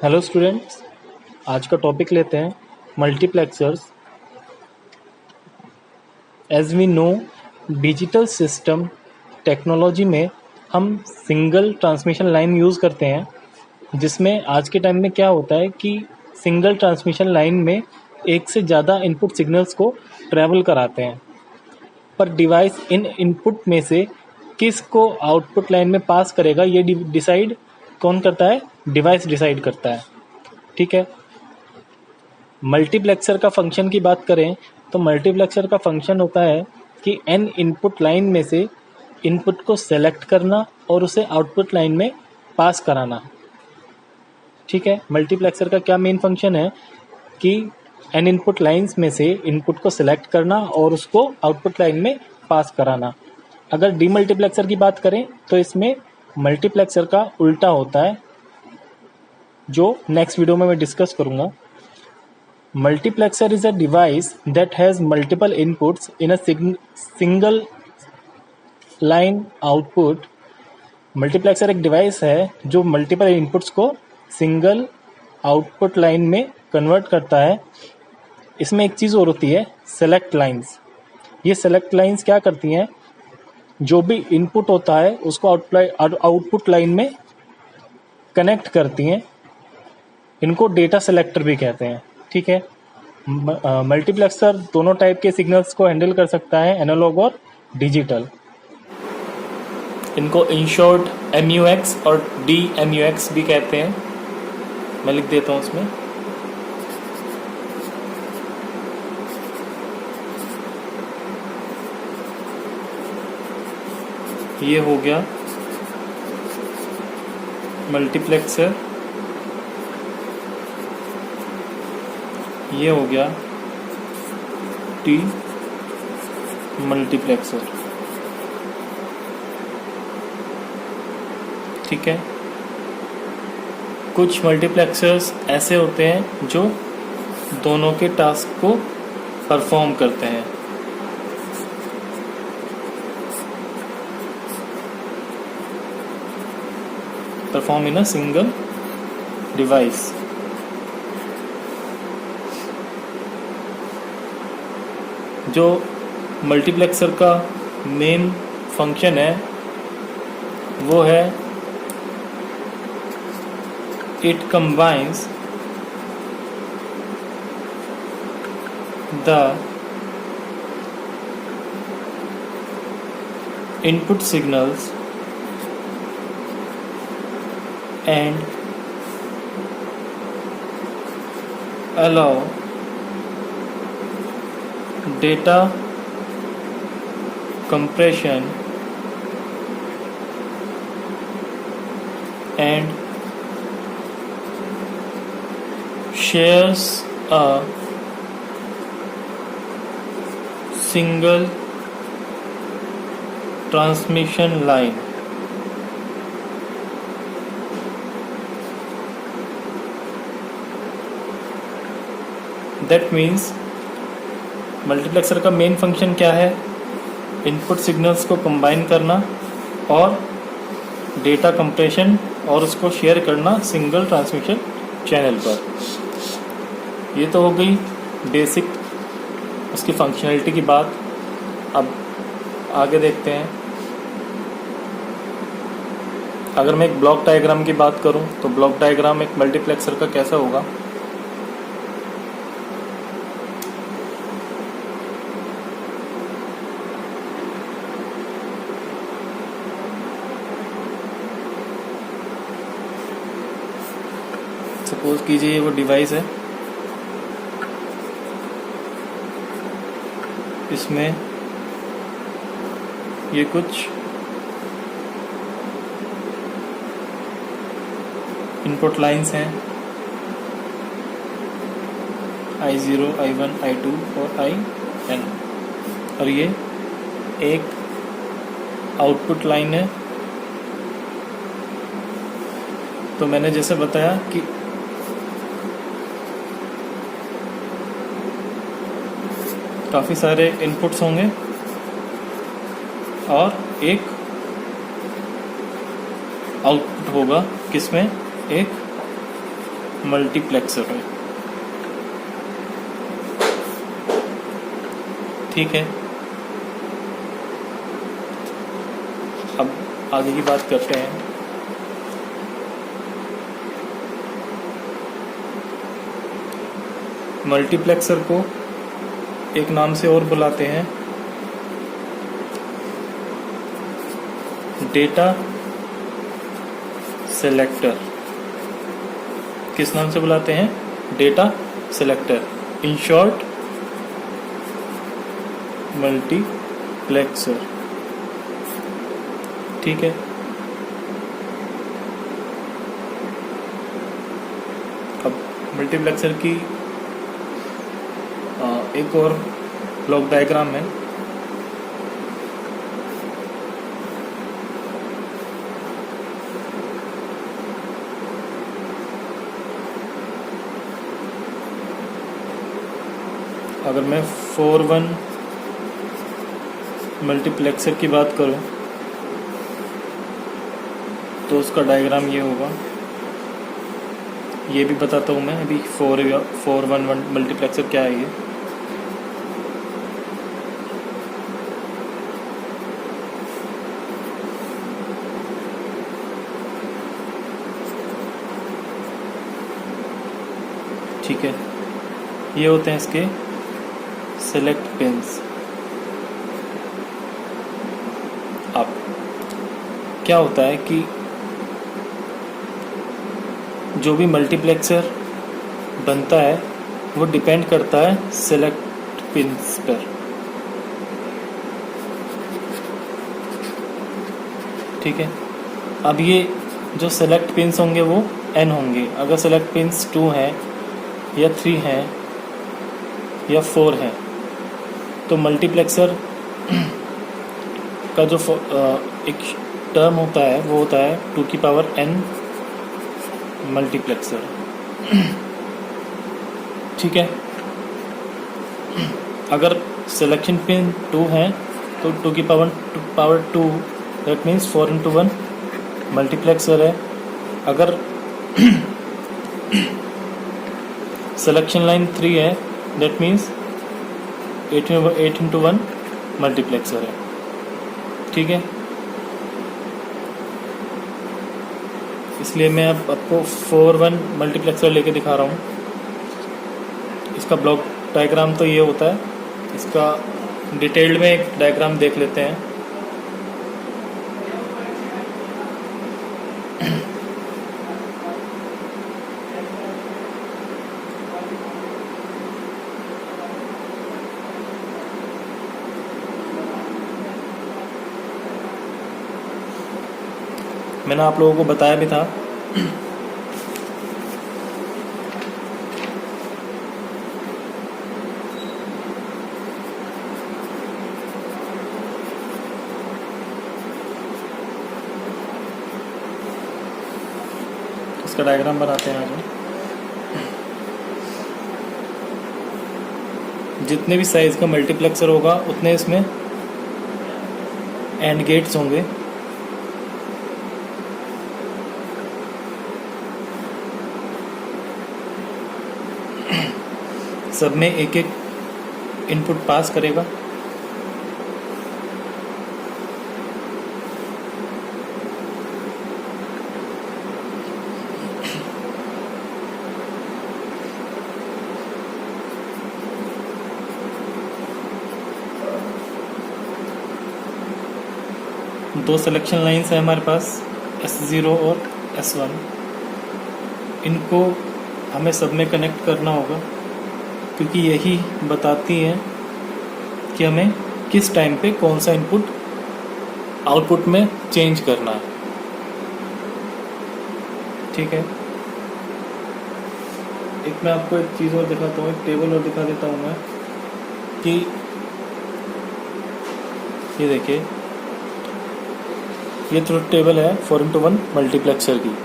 Hello students, आज का topic लेते हैं multiplexers. As we know, digital system technology में हम सिंगल ट्रांसमिशन लाइन यूज़ करते हैं, जिसमें आज के टाइम में क्या होता है कि सिंगल ट्रांसमिशन लाइन में एक से ज़्यादा इनपुट सिग्नल्स को ट्रैवल कराते हैं, पर डिवाइस इन इनपुट में से किस को आउटपुट लाइन में पास करेगा ये डिसाइड कौन करता है? डिवाइस डिसाइड करता है। ठीक है। मल्टीप्लेक्सर का फंक्शन की बात करें तो मल्टीप्लेक्सर का फंक्शन होता है कि n इनपुट लाइन में से इनपुट को सेलेक्ट करना और उसे आउटपुट लाइन में पास कराना। ठीक है। मल्टीप्लेक्सर का क्या मेन फंक्शन है कि n इनपुट लाइंस में से इनपुट को सेलेक्ट करना और उसको आउटपुट लाइन में पास कराना। अगर डीमल्टीप्लेक्सर की बात करें तो इसमें मल्टीप्लेक्सर का उल्टा होता है, जो नेक्स्ट वीडियो में मैं डिस्कस करूंगा। Multiplexer is a device that has multiple inputs in a single line output. Multiplexer एक डिवाइस है जो मल्टीपल इनपुट्स को सिंगल आउटपुट लाइन में कन्वर्ट करता है। इसमें एक चीज़ और होती है, सेलेक्ट लाइंस। ये सेलेक्ट लाइंस क्या करती हैं? जो भी इनपुट होता है उसको आउटपुट लाइन में कनेक्ट करती हैं। इनको डेटा सेलेक्टर भी कहते हैं। ठीक है। मल्टीप्लेक्सर दोनों टाइप के सिग्नल्स को हैंडल कर सकता है, एनालॉग और डिजिटल। इनको इन शॉर्ट MUX और DMUX भी कहते हैं। मैं लिख देता हूँ उसमें। ये हो गया मल्टीप्लेक्सर, ये हो गया टी मल्टीप्लेक्सर। ठीक है। कुछ मल्टीप्लेक्सर्स ऐसे होते हैं जो दोनों के टास्क को परफॉर्म करते हैं। Perform in a single device. जो मल्टीप्लेक्सर का मेन फंक्शन है वो है it combines the input signals and allow data compression and shares a single transmission line. That means multiplexer का मेन फंक्शन क्या है? इनपुट सिग्नल्स को कंबाइन करना और डेटा कंप्रेशन और उसको शेयर करना सिंगल ट्रांसमिशन चैनल पर। ये तो हो गई बेसिक उसकी फंक्शनैलिटी की बात। अब आगे देखते हैं। अगर मैं एक ब्लॉक डायग्राम की बात करूं तो ब्लॉक डायग्राम एक मल्टीप्लेक्सर का कैसा होगा? सपोज कीजिए वो डिवाइस है, इसमें ये कुछ इनपुट लाइंस हैं I0, I1, I2 और IN, और ये एक आउटपुट लाइन है। तो मैंने जैसे बताया कि काफ़ी सारे इनपुट्स होंगे और एक आउटपुट होगा, किसमें? एक मल्टीप्लेक्सर है। ठीक है, अब आगे की बात करते हैं। मल्टीप्लेक्सर को एक नाम से और बुलाते हैं, डेटा सेलेक्टर। किस नाम से बुलाते हैं? Data selector, in short multiplexer. ठीक है, अब मल्टीप्लेक्सर की एक और ब्लॉक डायग्राम है। अगर मैं 4-1 मल्टीप्लेक्सर की बात करूं तो उसका डायग्राम ये होगा। ये भी बताता हूँ मैं अभी 4-1 मल्टीप्लेक्सर क्या है ये। ठीक है, ये होते हैं इसके सेलेक्ट पिन्स। अब क्या होता है कि जो भी मल्टीप्लेक्सर बनता है वो डिपेंड करता है सेलेक्ट पिन्स पर। ठीक है, अब ये जो सेलेक्ट पिन्स होंगे वो n होंगे। अगर सेलेक्ट पिन्स 2 हैं या 3 हैं या 4 हैं तो मल्टीप्लेक्सर का जो एक टर्म होता है वो होता है 2 की पावर n मल्टीप्लेक्सर। ठीक है, अगर सिलेक्शन पिन 2 है तो 2 की power 2 that means 4x1 multiplexer है। अगर सिलेक्शन लाइन 3 है दैट मीन्स 8x1 मल्टीप्लेक्सर है। ठीक है, इसलिए मैं अब आपको 4-1 मल्टीप्लेक्सर लेके दिखा रहा हूँ। इसका ब्लॉक डायग्राम तो ये होता है। इसका डिटेल्ड में एक डायग्राम देख लेते हैं। मैंने आप लोगों को बताया भी था इसका डायग्राम बनाते हैं आज। जितने भी साइज का मल्टीप्लेक्सर होगा उतने इसमें एंड गेट्स होंगे। सब में एक एक इनपुट पास करेगा। दो सिलेक्शन लाइंस है हमारे पास, S0 और S1। इनको हमें सब में कनेक्ट करना होगा क्योंकि यही बताती हैं कि हमें किस टाइम पे कौन सा इनपुट आउटपुट में चेंज करना है। ठीक है, एक मैं आपको एक चीज़ और दिखाता हूँ, एक टेबल और दिखा देता हूँ मैं कि ये देखिए, ये ट्रुथ टेबल है 4x1 मल्टीप्लेक्सर की।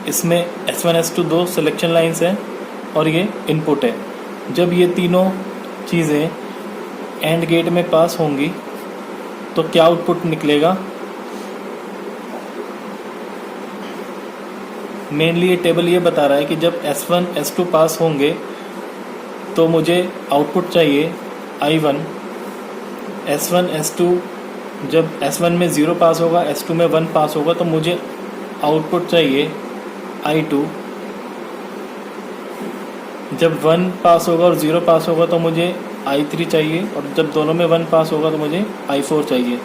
इसमें S1 S2 दो सिलेक्शन लाइंस हैं और ये इनपुट है। जब ये तीनों चीज़ें एंड गेट में पास होंगी तो क्या आउटपुट निकलेगा? मेनली ये टेबल ये बता रहा है कि जब S1 S2 पास होंगे तो मुझे आउटपुट चाहिए I1, S1 S2 जब S1 में 0 पास होगा, S2 में 1 पास होगा तो मुझे आउटपुट चाहिए I2, जब 1 पास होगा और 0 पास होगा तो मुझे I3 चाहिए, और जब दोनों में 1 पास होगा तो मुझे I4 चाहिए।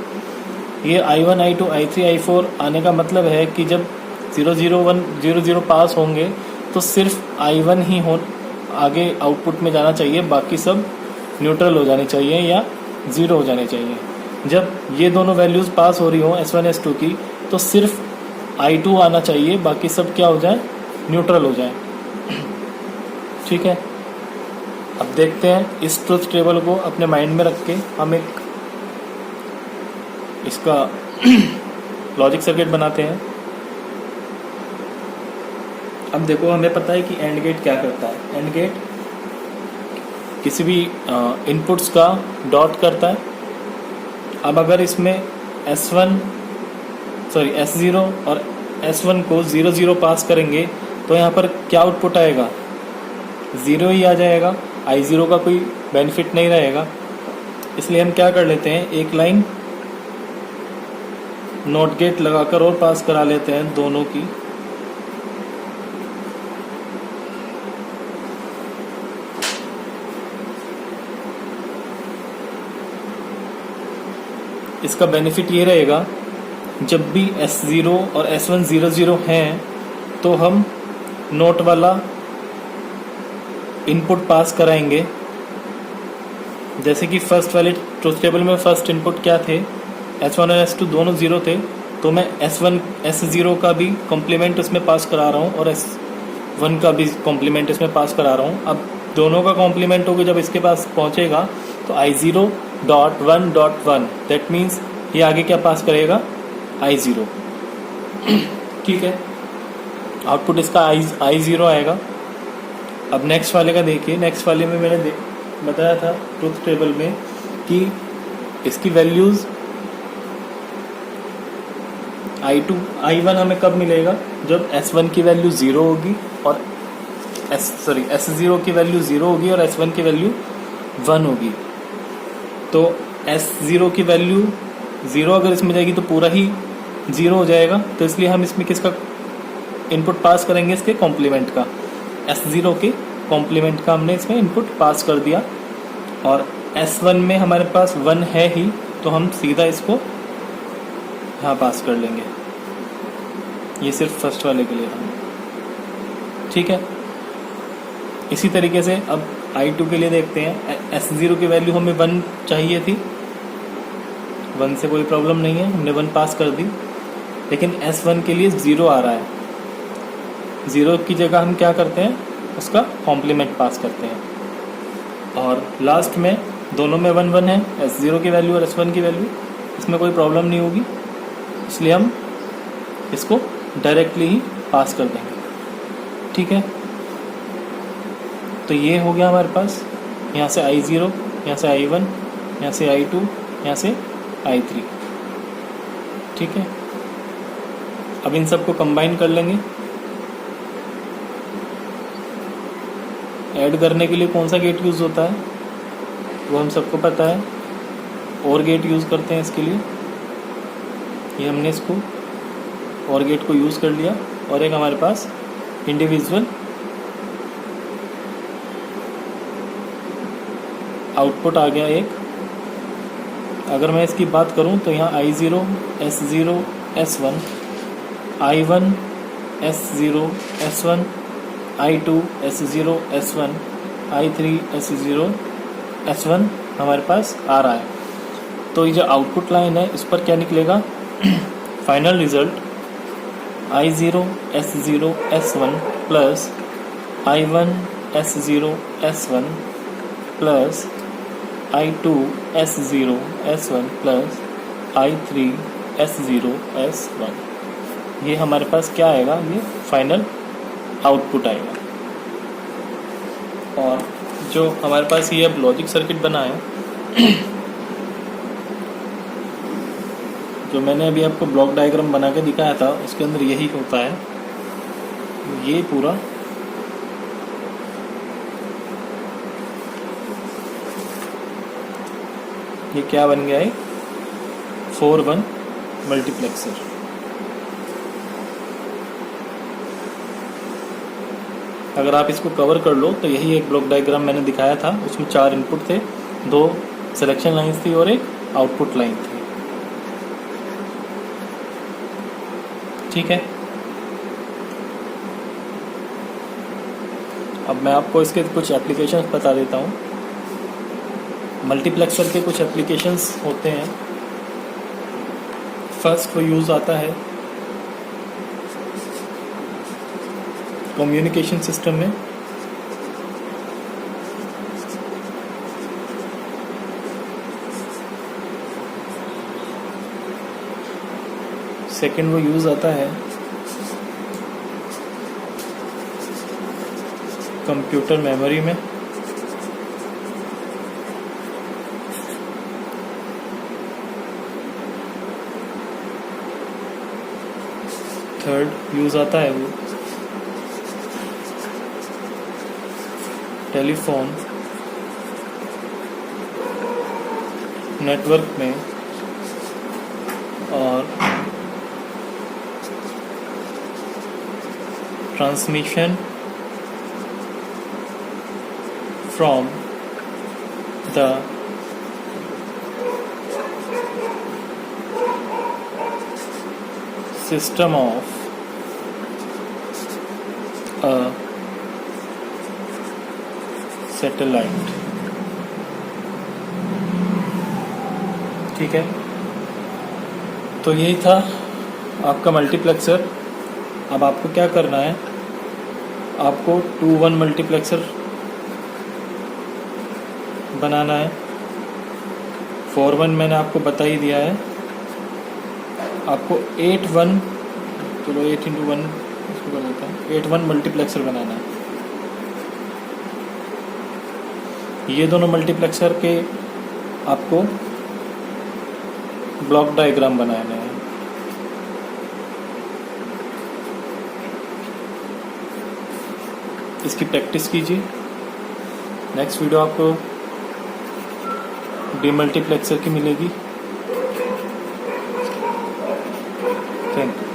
ये I1 I2 I3 I4 आने का मतलब है कि जब 0 0 1 0 0 पास होंगे तो सिर्फ I1 ही हो आगे आउटपुट में जाना चाहिए, बाकी सब न्यूट्रल हो जानी चाहिए या 0 हो जानी चाहिए। जब ये दोनों वैल्यूज़ पास हो रही हो S1 S2 की तो सिर्फ I2 आना चाहिए, बाकी सब क्या हो जाए, न्यूट्रल हो जाए। ठीक है, अब देखते हैं इस ट्रुथ टेबल को अपने माइंड में रख के हम एक इसका लॉजिक सर्किट बनाते हैं। अब देखो, हमें पता है कि एंड गेट क्या करता है। एंड गेट किसी भी इनपुट्स का डॉट करता है। अब अगर इसमें S0 और S1 को 0 0 पास करेंगे तो यहाँ पर क्या आउटपुट आएगा, 0 ही आ जाएगा। I0 का कोई बेनिफिट नहीं रहेगा। इसलिए हम क्या कर लेते हैं, एक लाइन नॉट गेट लगाकर और पास करा लेते हैं दोनों की। इसका बेनिफिट ये रहेगा, जब भी S0 और S1 0 0 हैं तो हम नोट वाला इनपुट पास कराएंगे। जैसे कि फर्स्ट वाले ट्रुथ टेबल में फर्स्ट इनपुट क्या थे, S1 और S2 दोनों 0 थे, तो मैं S0 का भी कॉम्प्लीमेंट इसमें पास करा रहा हूँ और S1 का भी कॉम्प्लीमेंट इसमें पास करा रहा हूँ। अब दोनों का कॉम्प्लीमेंट होकर जब इसके पास पहुँचेगा तो I0.1.1 दैट मीन्स ये आगे क्या पास करेगा, I0। ठीक है, आउटपुट इसका I0 आएगा। अब नेक्स्ट वाले का देखिए, नेक्स्ट वाले में मैंने बताया था ट्रुथ टेबल में कि इसकी वैल्यूज़ I1 हमें कब मिलेगा, जब S1 की वैल्यू 0 होगी और S0 की वैल्यू 0 होगी और S1 की वैल्यू 1 होगी। तो S0 की वैल्यू 0 अगर इसमें जाएगी तो पूरा ही 0 हो जाएगा। तो इसलिए हम इसमें किसका इनपुट पास करेंगे, इसके कॉम्प्लीमेंट का, S0 के कॉम्प्लीमेंट का हमने इसमें इनपुट पास कर दिया। और S1 में हमारे पास 1 है ही, तो हम सीधा इसको यहाँ पास कर लेंगे। ये सिर्फ फर्स्ट वाले के लिए था। ठीक है, इसी तरीके से अब I2 के लिए देखते हैं। S0 की वैल्यू हमें 1 चाहिए थी, 1 से कोई प्रॉब्लम नहीं है, हमने 1 पास कर दी। लेकिन S1 के लिए 0 आ रहा है, 0 की जगह हम क्या करते हैं, उसका कॉम्प्लीमेंट पास करते हैं। और लास्ट में दोनों में 1 1 है, S0 की वैल्यू और S1 की वैल्यू, इसमें कोई प्रॉब्लम नहीं होगी, इसलिए हम इसको डायरेक्टली ही पास कर देंगे। ठीक है, तो ये हो गया हमारे पास, यहाँ से I0, यहाँ से I1, यहाँ से I2, यहाँ से I3। ठीक है, अब इन सबको कंबाइन कर लेंगे। ऐड करने के लिए कौन सा गेट यूज़ होता है वो हम सबको पता है, और गेट यूज़ करते हैं इसके लिए। ये हमने इसको और गेट को यूज़ कर लिया, और एक हमारे पास इंडिविजुअल आउटपुट आ गया एक। अगर मैं इसकी बात करूं तो यहाँ I0 S0 S1, I1 S0 S1, I2 S0 S1, I3 S0 S1 हमारे पास आ रहा है। तो ये जो आउटपुट लाइन है इस पर क्या निकलेगा, final result I0 S0 S1 plus I1 S0 S1 plus I2 S0 S1 plus I3 S0 S1। ये हमारे पास क्या आएगा, ये फाइनल आउटपुट आएगा। और जो हमारे पास ये अब लॉजिक सर्किट बना है, जो मैंने अभी आपको ब्लॉक डायग्राम बना के दिखाया था, उसके अंदर यही होता है। ये पूरा ये क्या बन गया है, 4-1 मल्टीप्लेक्सर। अगर आप इसको कवर कर लो तो यही एक ब्लॉक डायग्राम मैंने दिखाया था, उसमें 4 इनपुट थे, 2 सिलेक्शन लाइंस थी और एक आउटपुट लाइन थी। ठीक है, अब मैं आपको इसके कुछ एप्लीकेशंस बता देता हूँ। मल्टीप्लेक्सर के कुछ एप्लीकेशंस होते हैं। फर्स्ट वो यूज़ आता है कम्युनिकेशन सिस्टम में। सेकंड वो यूज़ आता है कंप्यूटर मेमोरी में। थर्ड यूज़ आता है वो टेलीफोन नेटवर्क में और transmission from the system of a satellite. ठीक है, तो यही था आपका मल्टीप्लेक्सर। अब आपको क्या करना है, आपको 2-1 मल्टीप्लेक्सर बनाना है। 4-1 मैंने आपको बता ही दिया है। आपको 8-1, चलो 8x1 इसको कर देता हूँ, 8-1 मल्टीप्लेक्सर बनाना है। ये दोनों मल्टीप्लेक्सर के आपको ब्लॉक डायग्राम बनाना है। इसकी प्रैक्टिस कीजिए। नेक्स्ट वीडियो आपको डीमल्टीप्लेक्सर की मिलेगी। Thank you.